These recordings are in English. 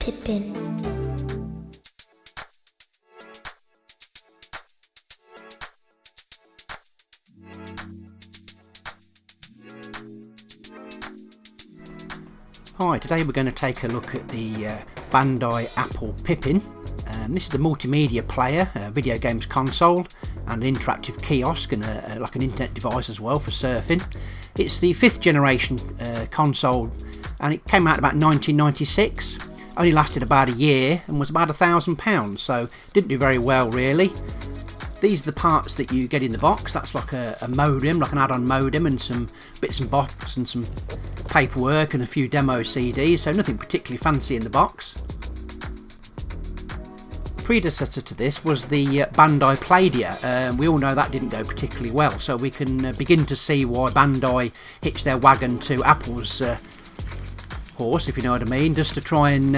Pippin. Hi, today we're going to take a look at the Bandai Apple Pippin. This is the multimedia player, video games console, and an interactive kiosk, and like an internet device as well for surfing. It's the 5th generation console, and it came out about 1996. Only lasted about a year and was about £1,000, so didn't do very well really. These are the parts that you get in the box. That's like a modem, like an add-on modem, and some bits and bobs and some paperwork and a few demo CDs, so nothing particularly fancy in the box. Predecessor to this was the Bandai Pladia. We all know that didn't go particularly well, so we can begin to see why Bandai hitched their wagon to Apple's horse, if you know what I mean, just to try and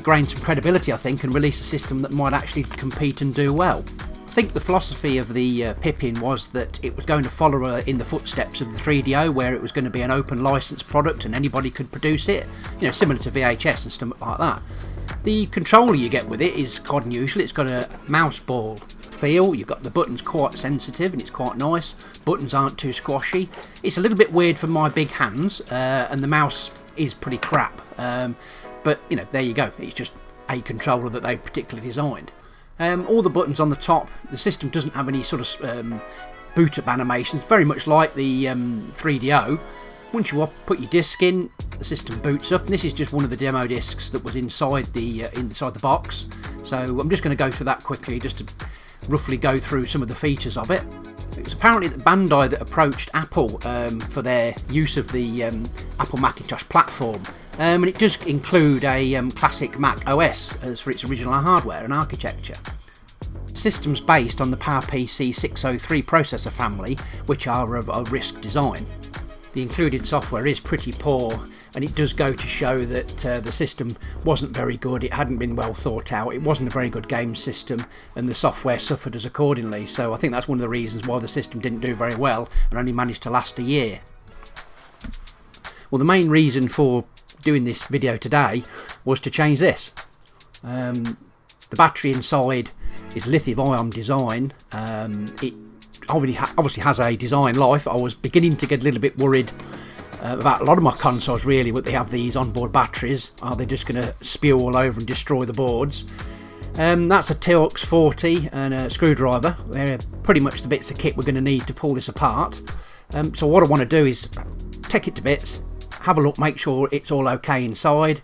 gain some credibility, I think, and release a system that might actually compete and do well. I think the philosophy of the Pippin was that it was going to follow in the footsteps of the 3DO, where it was going to be an open license product and anybody could produce it, you know, similar to VHS and stuff like that. The controller you get with it is quite unusual. It's got a mouse ball feel. You've got the buttons quite sensitive and it's quite nice. Buttons aren't too squashy. It's a little bit weird for my big hands, and the mouse is pretty crap. But you know, there you go. It's just a controller that they particularly designed. All the buttons on the top. The system doesn't have any sort of boot up animations. Very much like the 3DO. Once you put your disc in, the system boots up, and this is just one of the demo discs that was inside the box. So I'm just going to go through that quickly, just to roughly go through some of the features of it. It was apparently the Bandai that approached Apple for their use of the Apple Macintosh platform, and it does include a classic Mac OS as for its original hardware and architecture. Systems based on the PowerPC 603 processor family, which are of RISC design. The included software is pretty poor, and it does go to show that the system wasn't very good. It hadn't been well thought out. It wasn't a very good game system, and the software suffered as accordingly. So I think that's one of the reasons why the system didn't do very well and only managed to last a year. Well, the main reason for doing this video today was to change this. The battery inside is lithium-ion design. It obviously has a design life. I was beginning to get a little bit worried about a lot of my consoles really, but they have these onboard batteries. Are they just going to spew all over and destroy the boards? That's a Torx 40 and a screwdriver. They're pretty much the bits of kit we're going to need to pull this apart. So what I want to do is take it to bits, have a look, make sure it's all okay inside,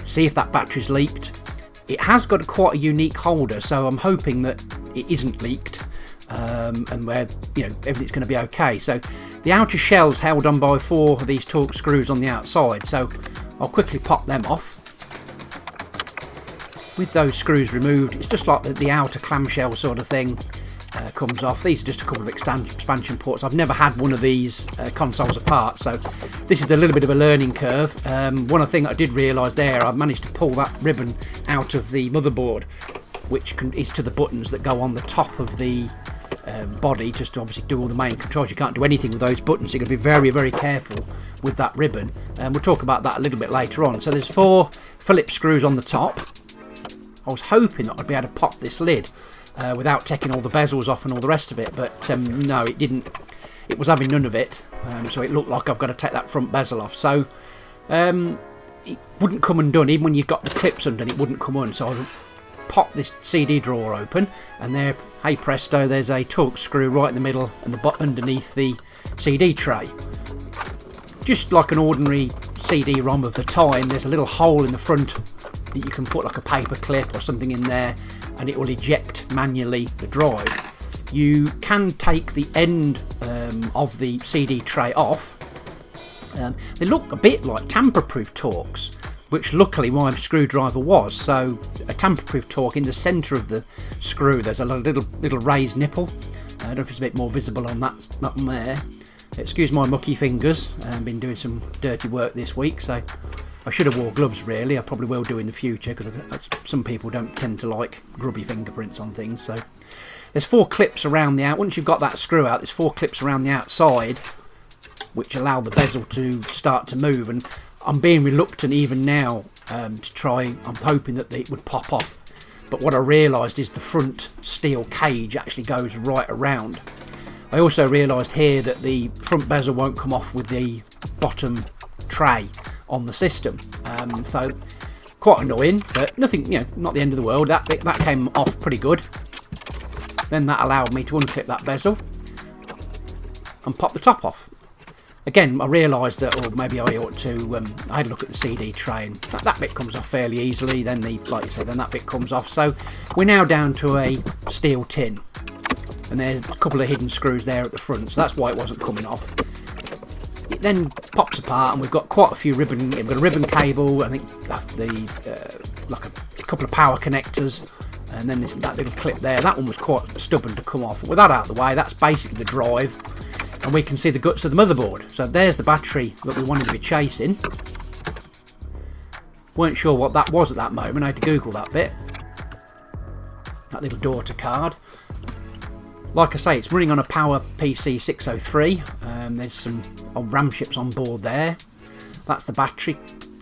see if that battery's leaked. It has got quite a unique holder, so I'm hoping that it isn't leaked. And where, you know, everything's going to be okay. So the outer shell's held on by 4 of these Torx screws on the outside, so I'll quickly pop them off. With those screws removed, it's just like the outer clamshell sort of thing comes off. These are just a couple of expansion ports. I've never had one of these consoles apart, so this is a little bit of a learning curve. One thing I did realise there, I managed to pull that ribbon out of the motherboard, which is to the buttons that go on the top of the body, just to obviously do all the main controls. You can't do anything with those buttons. You're going to be very, very careful with that ribbon, and we'll talk about that a little bit later on. So there's 4 Phillips screws on the top. I was hoping that I'd be able to pop this lid without taking all the bezels off and all the rest of it, but no, it didn't. It was having none of it, so it looked like I've got to take that front bezel off. So it wouldn't come undone. Even when you've got the clips undone, it wouldn't come on. So I pop this CD drawer open, and there, hey presto, there's a Torx screw right in the middle and underneath the CD tray. Just like an ordinary CD-ROM of the time, there's a little hole in the front that you can put like a paper clip or something in there, and it will eject manually the drive. You can take the end of the CD tray off. They look a bit like tamper-proof Torx, which luckily my screwdriver was. So a tamper-proof torque in the centre of the screw. There's a little raised nipple. I don't know if it's a bit more visible on that one there. Excuse my mucky fingers. I've been doing some dirty work this week, so I should have wore gloves really. I probably will do in the future, because some people don't tend to like grubby fingerprints on things. So there's 4 clips around the out. Once you've got that screw out, there's 4 clips around the outside which allow the bezel to start to move, and I'm being reluctant even now to try. I'm hoping that it would pop off, but what I realised is the front steel cage actually goes right around. I also realised here that the front bezel won't come off with the bottom tray on the system, so quite annoying, but nothing, not the end of the world. That came off pretty good. Then that allowed me to unclip that bezel and pop the top off. Again, I realised that, or maybe I ought to. I had a look at the CD tray, and that bit comes off fairly easily. Then like you said, then that bit comes off. So we're now down to a steel tin, and there's a couple of hidden screws there at the front, so that's why it wasn't coming off. It then pops apart, and we've got quite a few ribbon. We've got a ribbon cable. I think like a couple of power connectors, and then that little clip there. That one was quite stubborn to come off. With that out of the way, that's basically the drive. And we can see the guts of the motherboard. So there's the battery that we wanted to be chasing. Weren't sure what that was at that moment. I had to Google that bit. That little daughter card. Like I say, it's running on a Power PC 603. There's some RAM chips on board there. That's the battery.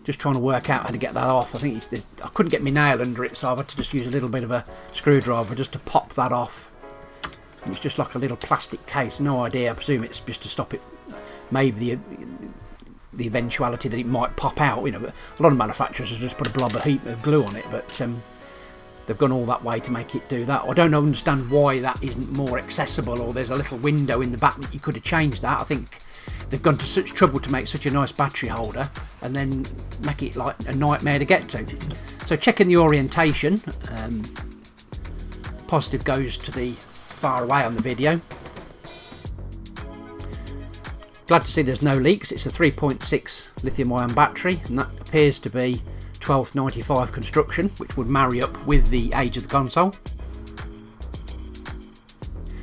Just trying to work out how to get that off. I think I couldn't get my nail under it, so I've had to just use a little bit of a screwdriver just to pop that off. It's just like a little plastic case. No idea. I presume it's just to stop it. Maybe the eventuality that it might pop out. But a lot of manufacturers have just put a blob of glue on it, but they've gone all that way to make it do that. I don't understand why that isn't more accessible, or there's a little window in the back that you could have changed that. I think they've gone to such trouble to make such a nice battery holder and then make it like a nightmare to get to. So checking the orientation. Positive goes to the far away on the video. Glad to see there's no leaks. It's a 3.6 lithium ion battery, and that appears to be 1295 construction, which would marry up with the age of the console.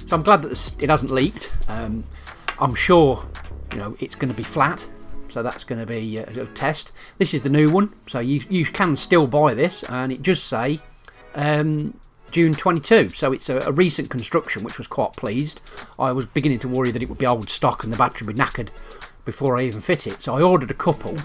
So I'm glad that it hasn't leaked. I'm sure it's going to be flat, so that's going to be a little test. This is the new one, so you can still buy this, and it just say June 22, so it's a recent construction, which was quite pleased. I was beginning to worry that it would be old stock and the battery would be knackered before I even fit it, so I ordered a couple,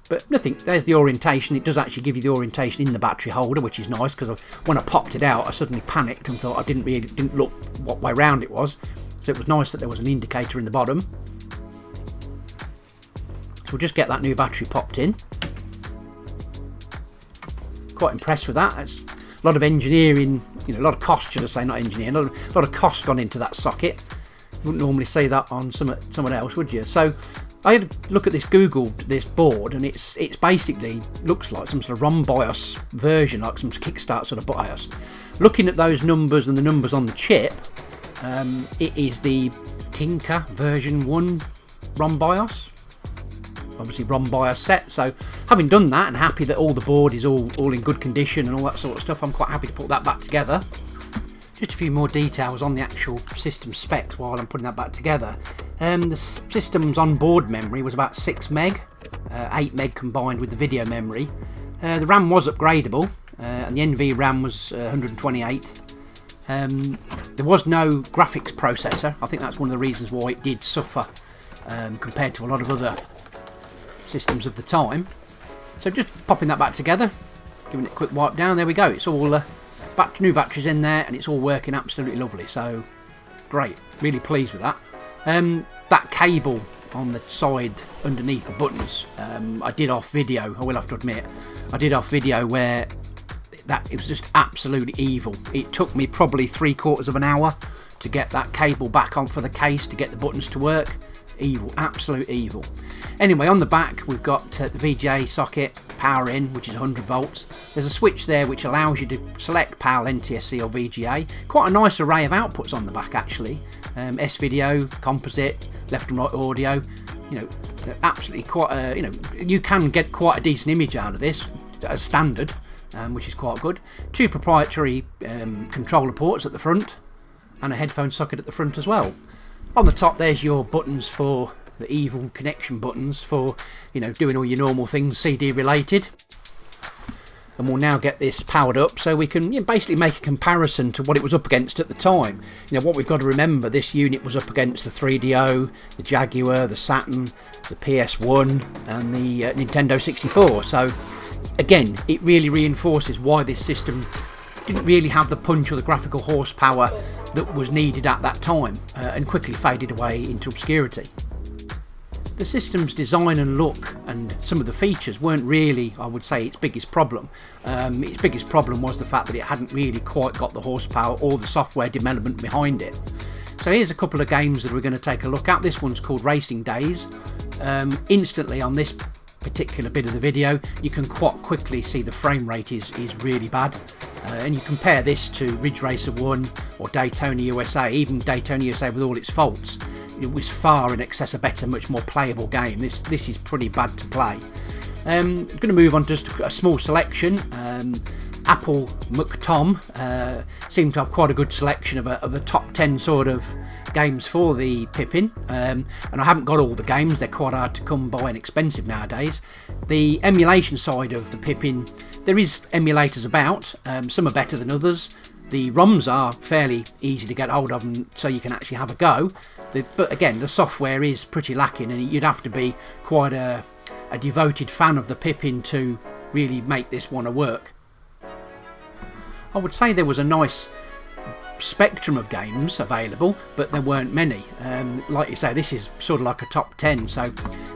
but nothing. There's the orientation. It does actually give you the orientation in the battery holder, which is nice, because when I popped it out I suddenly panicked and thought I didn't look what way round it was, so it was nice that there was an indicator in the bottom. So we'll just get that new battery popped in. Quite impressed with that. It's a lot of engineering, a lot of cost, should I say, not engineering, a lot of cost gone into that socket. You wouldn't normally see that on someone else, would you? So I had a look at this board, and it's basically looks like some sort of ROM BIOS version, like some Kickstart sort of BIOS. Looking at those numbers and the numbers on the chip, it is the Tinker version 1 ROM BIOS. Obviously ROM BIOS set, so having done that and happy that all the board is all in good condition and all that sort of stuff, I'm quite happy to put that back together. Just a few more details on the actual system specs while I'm putting that back together. The system's onboard memory was about 6 meg, 8 meg combined with the video memory. The RAM was upgradable, and the NVRAM was 128. There was no graphics processor. I think that's one of the reasons why it did suffer compared to a lot of other systems of the time. So just popping that back together, giving it a quick wipe down. There we go. It's all new batteries in there, and it's all working absolutely lovely. So great, really pleased with that. That cable on the side underneath the buttons, I did off video. I will have to admit, I did off video where it was just absolutely evil. It took me probably 3/4 of an hour to get that cable back on for the case to get the buttons to work. Evil, absolute evil. Anyway, on the back we've got the VGA socket, power in, which is 100 volts. There's a switch there which allows you to select PAL, NTSC or VGA. Quite a nice array of outputs on the back actually. S-video, composite, left and right audio. Absolutely quite you can get quite a decent image out of this as standard, which is quite good. 2 proprietary controller ports at the front, and a headphone socket at the front as well. On the top there's your buttons for the evil connection buttons for doing all your normal things CD related. and we'll now get this powered up so we can basically make a comparison to what it was up against at the time. What we've got to remember, this unit was up against the 3DO, the Jaguar, the Saturn, the PS1 and the Nintendo 64. So again, it really reinforces why this system didn't really have the punch or the graphical horsepower that was needed at that time, and quickly faded away into obscurity. The system's design and look and some of the features weren't really, I would say, its biggest problem. Its biggest problem was the fact that it hadn't really quite got the horsepower or the software development behind it. So here's a couple of games that we're going to take a look at. This one's called Racing Days. Instantly on this particular bit of the video, you can quite quickly see the frame rate is really bad. And you compare this to Ridge Racer 1 or Daytona USA, even Daytona USA with all its faults. It was far in excess a better, much more playable game. This is pretty bad to play. I'm going to move on to just a small selection. Apple Pippin seemed to have quite a good selection of a top 10 sort of games for the Pippin, and I haven't got all the games. They're quite hard to come by and expensive nowadays. The emulation side of the Pippin, there is emulators about. Some are better than others. The ROMs are fairly easy to get hold of, and so you can actually have a go. But again, the software is pretty lacking, and you'd have to be quite a devoted fan of the Pippin to really make this one work. I would say there was a nice spectrum of games available, but there weren't many. Like you say, this is sort of like a top 10, so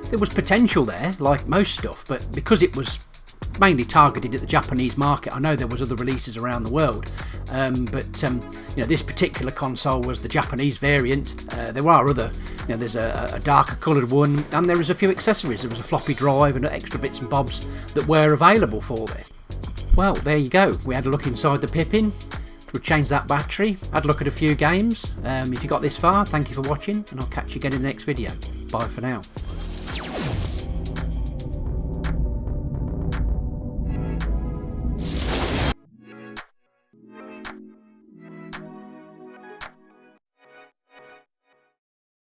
there was potential there, like most stuff, but because it was mainly targeted at the Japanese market, I know there was other releases around the world, but this particular console was the Japanese variant. There are other, there's a darker coloured one, and there is a few accessories. There was a floppy drive and extra bits and bobs that were available for it. Well, there you go. We had a look inside the Pippin. We'll change that battery, had a look at a few games. If you got this far, thank you for watching, and I'll catch you again in the next video. Bye for now.